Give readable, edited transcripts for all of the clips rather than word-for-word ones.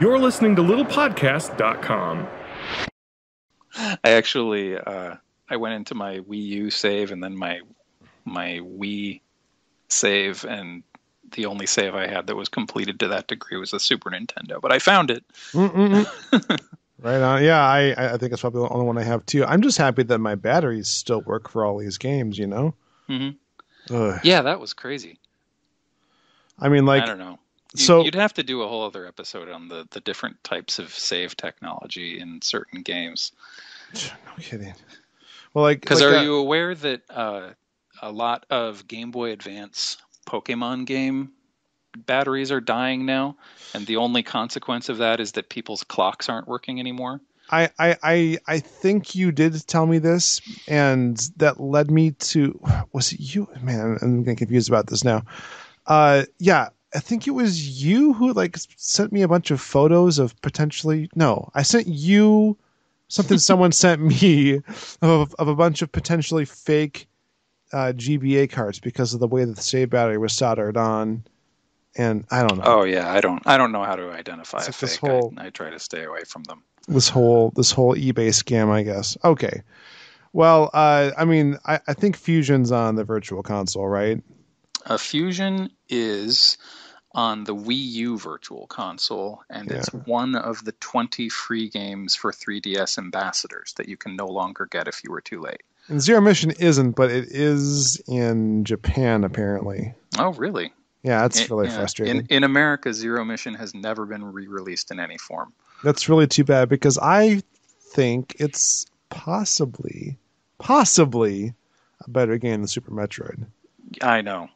You're listening to littlepodcast.com. I actually, I went into my Wii U save and then my Wii save, and the only save I had that was completed to that degree was a Super Nintendo. But I found it. Right on. Yeah, I think it's probably the only one I have too. I'm just happy that my batteries still work for all these games, you know? Mm-hmm. Yeah, that was crazy. I mean, like... I don't know. You'd have to do a whole other episode on the different types of save technology in certain games. No kidding. Well, because are you aware that a lot of Game Boy Advance Pokemon game batteries are dying now, and the only consequence of that is that people's clocks aren't working anymore? I think you did tell me this, and that led me to... Was it you? Man, I'm getting confused about this now. Yeah. I think it was you who sent me a bunch of photos of potentially... No, I sent you something someone sent me of a bunch of potentially fake GBA cards because of the way that the save battery was soldered on. And I don't know. Oh yeah, I don't know how to identify a fake. I try to stay away from them. This whole eBay scam, I guess. Okay. Well, I mean, I think Fusion's on the Virtual Console, right? Fusion is on the Wii U Virtual Console, and it's one of the 20 free games for 3DS Ambassadors that you can no longer get if you were too late. And Zero Mission isn't, but it is in Japan, apparently. Oh, really? Yeah, that's really frustrating. In America, Zero Mission has never been re-released in any form. That's really too bad, because I think it's possibly a better game than Super Metroid. I know.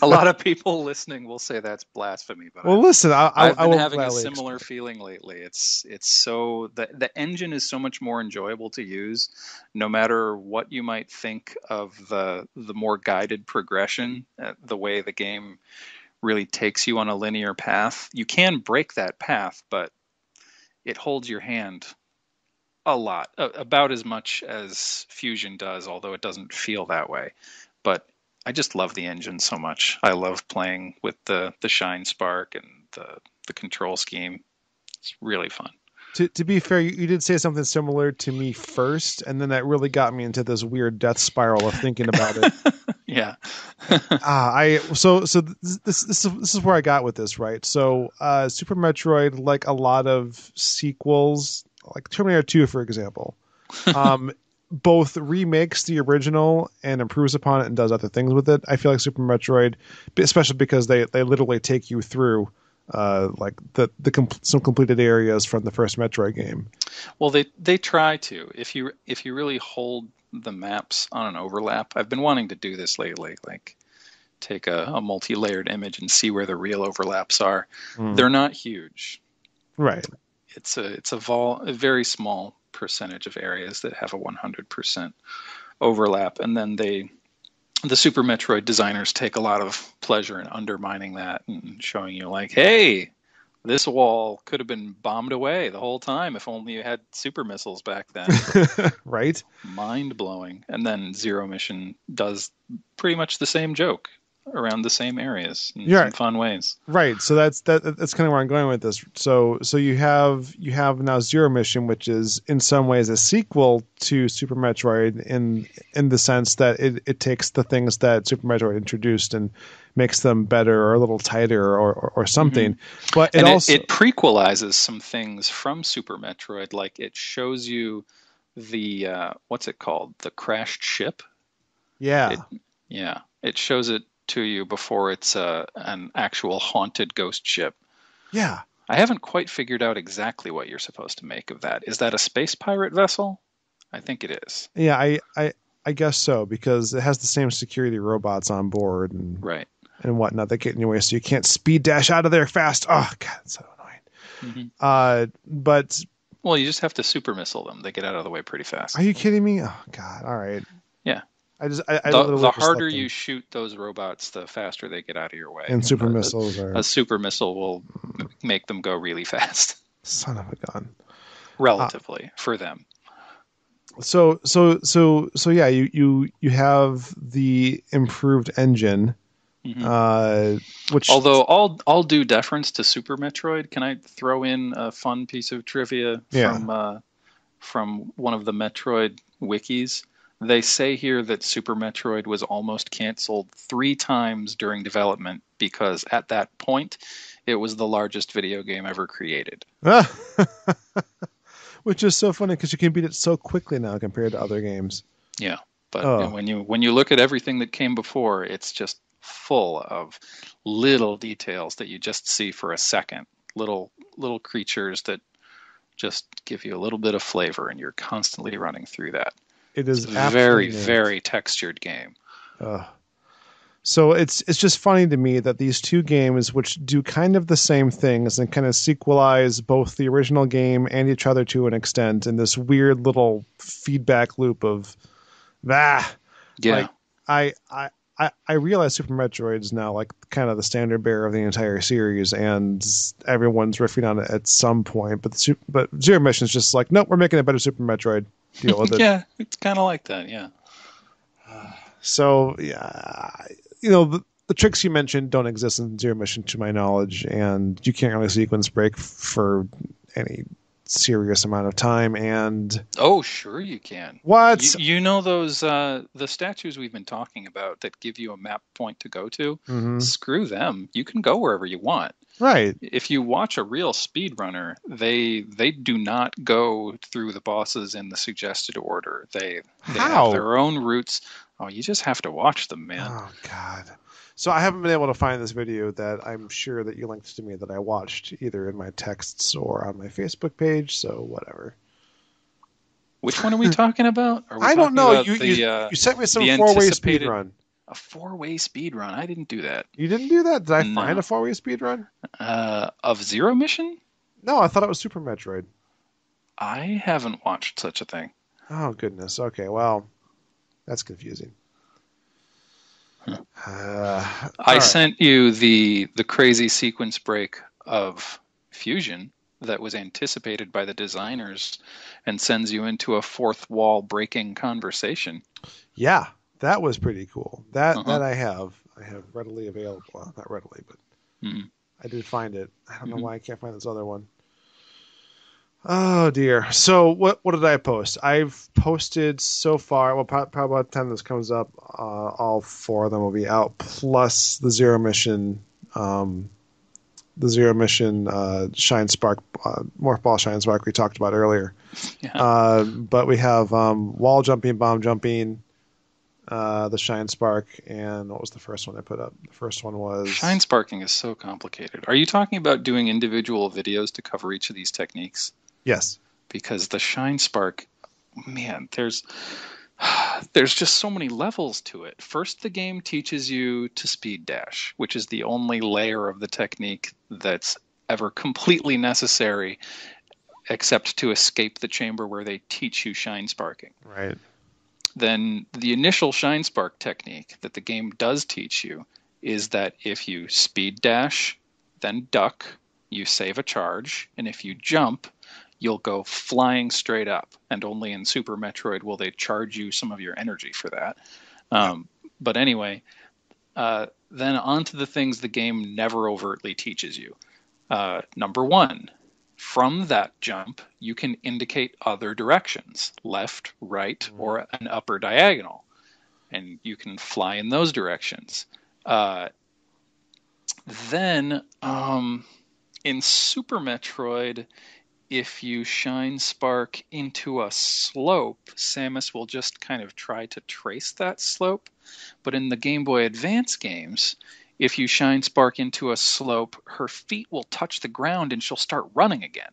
A lot of people listening will say that's blasphemy, but listen, I've been having a similar feeling lately. It's so the engine is so much more enjoyable to use, no matter what you might think of the more guided progression, the way the game really takes you on a linear path. You can break that path, but it holds your hand a lot, about as much as Fusion does, although it doesn't feel that way. But I just love the engine so much. I love playing with the Shine Spark and the control scheme. It's really fun. To be fair, you did say something similar to me first, and then that really got me into this weird death spiral of thinking about it. Yeah. So this is where I got with this, right? So Super Metroid, like a lot of sequels, like Terminator 2, for example, both remakes the original and improves upon it and does other things with it. I feel like Super Metroid, especially because they literally take you through some completed areas from the first Metroid game. Well, they try to. If you really hold the maps on an overlap, I've been wanting to do this lately, like take a multi-layered image and see where the real overlaps are. They're not huge. Right. It's a very small percentage of areas that have a 100% overlap, and then the Super Metroid designers take a lot of pleasure in undermining that and showing you like, hey, this wall could have been bombed away the whole time if only you had super missiles back then. Right? Mind blowing. And then Zero Mission does pretty much the same joke around the same areas in some fun ways. Right. So that's kind of where I'm going with this. So you have now Zero Mission, which is in some ways a sequel to Super Metroid in the sense that it takes the things that Super Metroid introduced and makes them better or a little tighter or something. Mm-hmm. But it prequelizes some things from Super Metroid, like it shows you the what's it called? The crashed ship. Yeah. It shows it to you before it's an actual haunted ghost ship. Yeah. I haven't quite figured out exactly what you're supposed to make of that. Is that a space pirate vessel? I think it is. Yeah, I guess so, because it has the same security robots on board and whatnot that get in your way, so you can't speed dash out of there fast. Oh God, it's so annoying. Mm-hmm. Well, you just have to super missile them. They get out of the way pretty fast. Are you kidding me? Oh God! All right. Yeah. The harder you shoot those robots, the faster they get out of your way. And super missiles a super missile will make them go really fast. Son of a gun. Relatively for them. So yeah, you have the improved engine, Which, although I'll do deference to Super Metroid. Can I throw in a fun piece of trivia from one of the Metroid wikis? They say here that Super Metroid was almost canceled 3 times during development because at that point it was the largest video game ever created. which is so funny because you can beat it so quickly now compared to other games. Yeah, but when you look at everything that came before, it's just full of little details that you just see for a second. Little creatures that just give you a little bit of flavor, and you're constantly running through that. It is a very, very textured game. So it's just funny to me that these two games, which do kind of the same things and kind of sequelize both the original game and each other to an extent, in this weird little feedback loop of I realize Super Metroid is now like kind of the standard bearer of the entire series, and everyone's riffing on it at some point. But Zero Mission is just like, nope, we're making a better Super Metroid. Deal with it. Yeah, it's kind of like that. Yeah. So the tricks you mentioned don't exist in Zero Mission, to my knowledge, and you can't really sequence break for any serious amount of time. And oh, sure you can. What? You know those the statues we've been talking about that give you a map point to go to? Mm-hmm. Screw them. You can go wherever you want. Right. If you watch a real speedrunner, they do not go through the bosses in the suggested order. They have their own routes. Oh, you just have to watch them, man. Oh, God. So I haven't been able to find this video that I'm sure that you linked to me that I watched either in my texts or on my Facebook page, so whatever. Which one are we talking about? I don't know. You sent me some 4-way speedrun. A 4-way speedrun? I didn't do that. You didn't do that? Did I find a 4-way speedrun? Of Zero Mission? No, I thought it was Super Metroid. I haven't watched such a thing. Oh, goodness. Okay, well, that's confusing. I sent you the crazy sequence break of Fusion that was anticipated by the designers and sends you into a fourth wall breaking conversation. Yeah, that was pretty cool. That I have readily available. Well, not readily, but I did find it. I don't know why I can't find this other one. Oh dear. So what did I post? I've posted so far, well, probably by the time this comes up, all 4 of them will be out, plus the Zero Mission Shine Spark, Morph Ball Shine Spark we talked about earlier. Yeah. But we have wall jumping, bomb jumping, the Shine Spark, and what was the first one I put up? The first one was... Shine Sparking is so complicated. Are you talking about doing individual videos to cover each of these techniques? Yes. Because the Shine Spark, man, there's just so many levels to it. First, the game teaches you to speed dash, which is the only layer of the technique that's ever completely necessary, except to escape the chamber where they teach you Shine Sparking. Right. Then the initial Shine Spark technique that the game does teach you is that if you speed dash, then duck, you save a charge, and if you jump, you'll go flying straight up, and only in Super Metroid will they charge you some of your energy for that. But anyway, then on to the things the game never overtly teaches you. Number 1, from that jump, you can indicate other directions, left, right, or an upper diagonal, and you can fly in those directions. Then, in Super Metroid, if you Shine Spark into a slope, Samus will just kind of try to trace that slope. But in the Game Boy Advance games, if you Shine Spark into a slope, her feet will touch the ground and she'll start running again.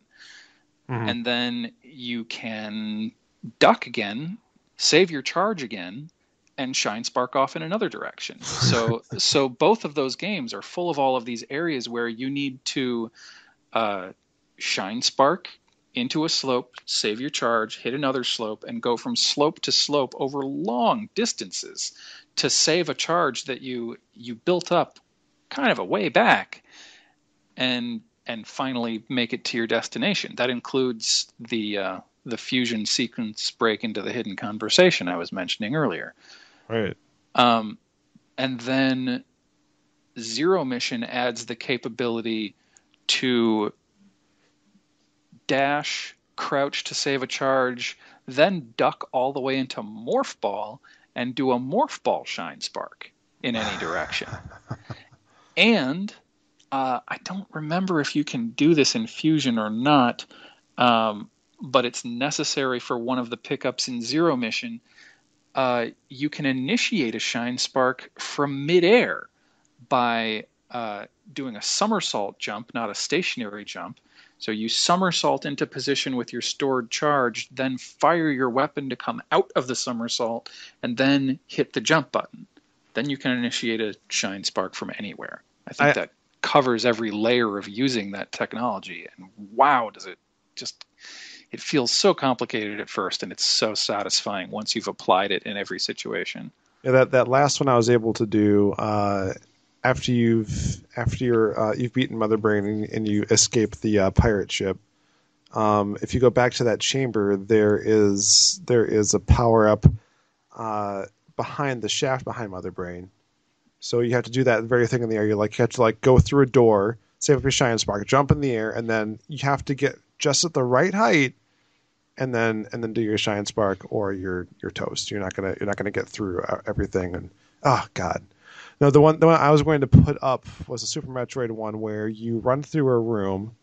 And then you can duck again, save your charge again, and Shine Spark off in another direction. So both of those games are full of all of these areas where you need to Shine Spark into a slope, save your charge, hit another slope, and go from slope to slope over long distances to save a charge that you built up kind of a way back, and finally make it to your destination. That includes the fusion sequence break into the hidden conversation I was mentioning earlier. Right. And then Zero Mission adds the capability to dash, crouch to save a charge, then duck all the way into Morph Ball and do a Morph Ball Shine Spark in any direction. And I don't remember if you can do this in Fusion or not, but it's necessary for one of the pickups in Zero Mission. You can initiate a Shine Spark from midair by doing a somersault jump, not a stationary jump. So you somersault into position with your stored charge, then fire your weapon to come out of the somersault, and then hit the jump button. Then you can initiate a Shine Spark from anywhere. I think that covers every layer of using that technology. And wow, does it just... It feels so complicated at first, and it's so satisfying once you've applied it in every situation. Yeah, that last one I was able to do after you've beaten Mother Brain and you escape the pirate ship. If you go back to that chamber, there is a power up behind the shaft behind Mother Brain. So you have to do that very thing in the air. You have to go through a door, save up your Shine Spark, jump in the air, and then you have to get just at the right height, and then do your Shine Spark, or you're toast. You're not gonna get through everything. And oh god, no. The one I was going to put up was a Super Metroid one where you run through a room,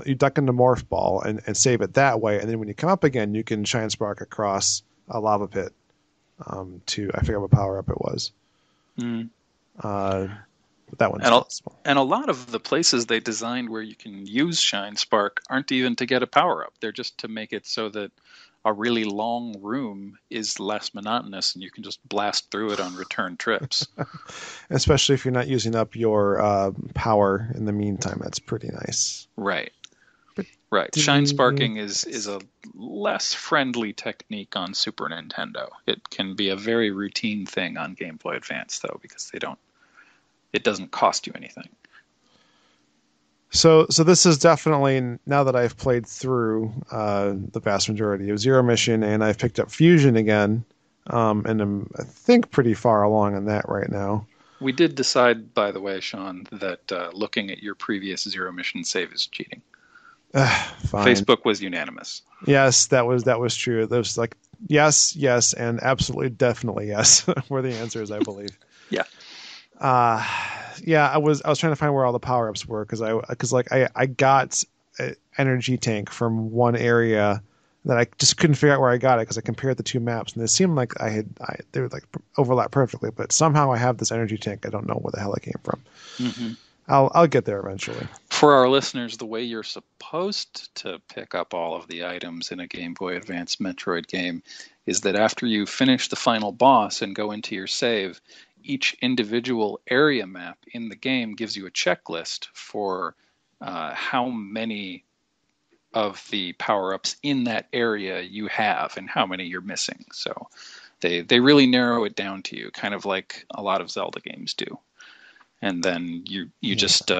you duck into Morph Ball and save it that way, and then when you come up again, you can Shine Spark across a lava pit. I forget what power up it was. That one's possible. And a lot of the places they designed where you can use Shine Spark aren't even to get a power-up. They're just to make it so that a really long room is less monotonous and you can just blast through it on return trips. Especially if you're not using up your power in the meantime. That's pretty nice. Right. Right. Shine Sparking is a less friendly technique on Super Nintendo. It can be a very routine thing on Game Boy Advance, though, because it doesn't cost you anything. So this is definitely, now that I've played through the vast majority of Zero Mission and I've picked up Fusion again, and I'm, I think, pretty far along in that right now. We did decide, by the way, Sean, that looking at your previous Zero Mission save is cheating. Fine. Facebook was unanimous. Yes, that was true. There was yes, and absolutely, definitely yes were the answers, I believe. Yeah. I was trying to find where all the power ups were because I got an energy tank from one area that I just couldn't figure out where I got it because I compared the two maps and it seemed like they would overlap perfectly, but somehow I have this energy tank. I don't know where the hell it came from. Mm-hmm. I'll get there eventually. For our listeners, the way you're supposed to pick up all of the items in a Game Boy Advance Metroid game is that after you finish the final boss and go into your save, each individual area map in the game gives you a checklist for how many of the power-ups in that area you have and how many you're missing. So they really narrow it down to you, kind of like a lot of Zelda games do. And then you just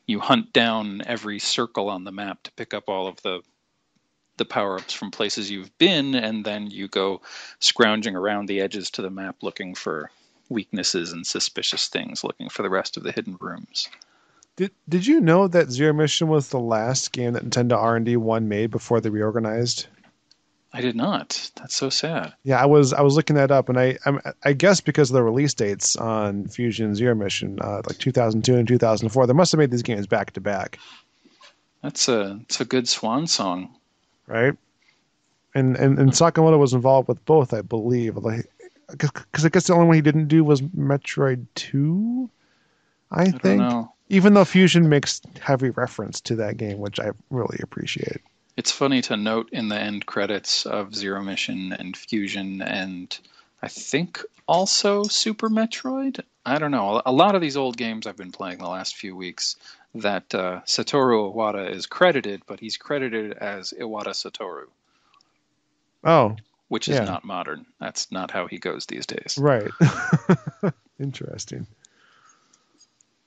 you hunt down every circle on the map to pick up all of the power-ups from places you've been, and then you go scrounging around the edges to the map looking for weaknesses and suspicious things, looking for the rest of the hidden rooms. Did you know that Zero Mission was the last game that Nintendo R&D 1 made before they reorganized? I did not. That's so sad. Yeah, I was looking that up, and I guess because of the release dates on Fusion Zero Mission, like 2002 and 2004, they must have made these games back to back. It's a good swan song, right? And Sakamoto was involved with both, I believe. Because I guess the only one he didn't do was Metroid 2, I think. Don't know. Even though Fusion makes heavy reference to that game, which I really appreciate. It's funny to note in the end credits of Zero Mission and Fusion and I think also Super Metroid. I don't know. A lot of these old games I've been playing the last few weeks that Satoru Iwata is credited, but he's credited as Iwata Satoru. Oh. Which is not modern. That's not how he goes these days. Right. Interesting.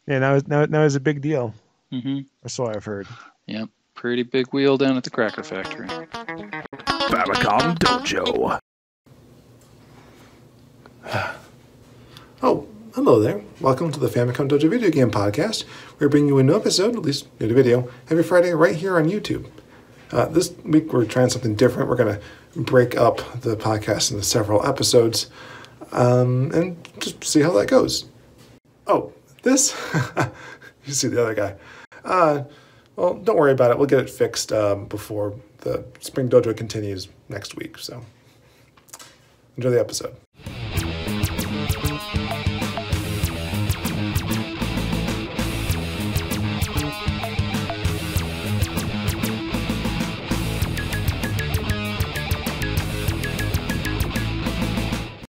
Yeah, now it's a big deal. Mm-hmm. That's what I've heard. Yep. Pretty big wheel down at the Cracker Factory. Famicom Dojo. Oh, Hello there. Welcome to the Famicom Dojo video game podcast. We're bringing you a new episode, at least new video, every Friday right here on YouTube. This week we're trying something different. We're going to break up the podcast into several episodes and just see how that goes. Oh, this? You see the other guy. Well, don't worry about it. We'll get it fixed before the Spring Dojo continues next week. So enjoy the episode.